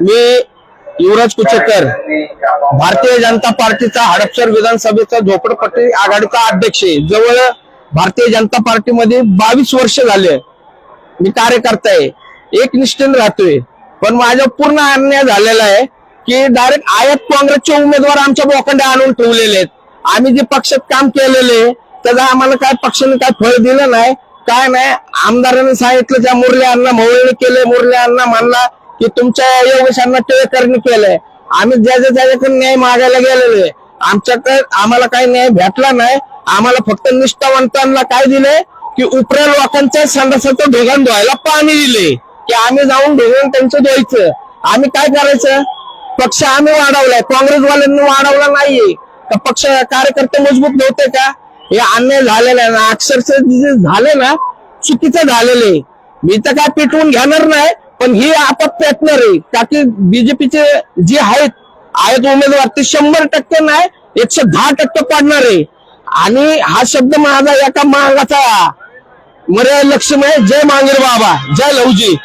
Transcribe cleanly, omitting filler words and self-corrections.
मी युवराज कुचेकर, भारतीय जनता पार्टीचा हडपसर विधानसभेचा झोपडपट्टी आघाडीचा अध्यक्ष आहे। जवळ भारतीय जनता पार्टीमध्ये 22 वर्ष झाले मी कार्यकर्ता आहे, एकनिष्ठेने राहतोय। पण माझा पूर्ण अन्याय झालेला आहे की डायरेक्ट आयात काँग्रेसचे उमेदवार आमच्या बोकांडे आणून ठेवलेले आहेत। आम्ही जे पक्षात काम केलेले त्याचा आम्हाला काय पक्षाने काय फळ दिलं नाही, काय नाही। आमदारांनी सांगितलं त्या मुरली अण्णा मोवळणी केले, मुरली अण्णा म्हणला की तुमच्या योगेशांना टिळकरणी केलंय। आम्ही ज्याच्याकडे न्याय मागायला गेलेले, आमच्याकडे आम्हाला काही न्याय भेटला नाही। आम्हाला फक्त निष्ठावंतांना काय दिले की उपऱ्या लोकांच्या संडासाचं ढोंगण धुवायला पाणी दिले की आम्ही जाऊन ढोंगण त्यांचं धुवायचं। आम्ही काय करायचं? पक्ष आम्ही वाढवलाय, काँग्रेसवाल्यांनी वाढवला नाहीये का? पक्ष कार्यकर्ते मजबूत नव्हते का? हे अन्याय झालेला आहे ना, अक्षरशः जे झाले ना चुकीचं झालेले। मी तर काय पेटवून घेणार नाही, पण ही आपत पेटणार आहे का की बीजेपीचे जे आहेत उमेदवार ते 100% नाही 110% पडणार आहे। आणि हा शब्द माझा एका मागाचा मर्यादा लक्ष्मी आहे, जय मांगीर बाबा, जय लवजी।